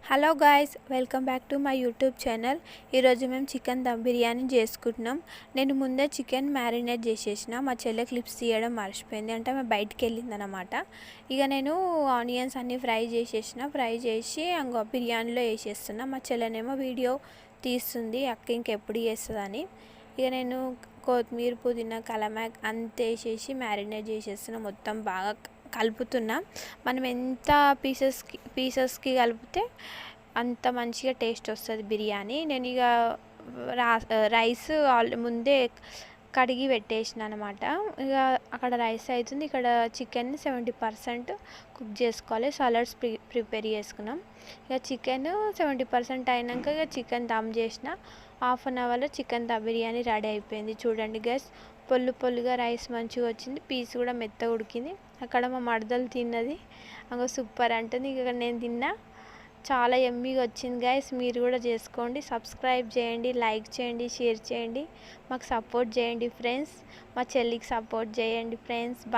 Hello guys, welcome back to my YouTube channel. ఈరోజు మేము chicken dum biryani చేసుకుంటున్నాం. నేను ముందే చికెన్ మ్యారినేట్ చేసేసిన. మా చెల్లె క్లిప్స్ తీయడం మర్చిపోయింది, అంటే ఆమె బయటికి వెళ్ళిందనమాట. ఇక నేను ఆనియన్స్ అన్నీ ఫ్రై చేసి అంగో బిర్యానీలో వేసేస్తున్నా. మా చెల్లెనేమో వీడియో తీస్తుంది, అక్క ఇంకెప్పుడు చేస్తుందని. ఇక నేను కొత్తిమీర, పుదీనా, కలమాక్ అంత వేసేసి మ్యారినేట్ చేసేస్తున్నా. మొత్తం బాగా కలుపుతున్నా. మనం ఎంత పీసెస్కి కలిపితే అంత మంచిగా టేస్ట్ వస్తుంది బిర్యానీ. నేను ఇక రైస్ ముందే కడిగి పెట్టేసిన అనమాట. ఇక అక్కడ రైస్ అవుతుంది, ఇక్కడ చికెన్ 70% కుక్ చేసుకోవాలి. సలాడ్స్ ప్రిపేర్ చేసుకున్నాం. ఇక చికెన్ 70% అయినాక ఇక చికెన్ దమ్ చేసిన. హాఫ్ అన్ అవర్లో చికెన్ దమ్ బిర్యానీ రెడీ అయిపోయింది. చూడండి గైస్, పొల్లుగా రైస్ మంచిగా వచ్చింది, పీస్ కూడా మెత్తగా ఉడికింది. అక్కడ మా మరదలు తిన్నది, అంగో సూపర్ అంటుంది. ఇక నేను తిన్నా, చాలా యమ్మీగా వచ్చింది గైస్. మీరు కూడా చేసుకోండి, సబ్స్క్రైబ్ చేయండి, లైక్ చేయండి, షేర్ చేయండి, మాకు సపోర్ట్ చేయండి ఫ్రెండ్స్. మా చెల్లికి సపోర్ట్ చేయండి ఫ్రెండ్స్. బాయ్.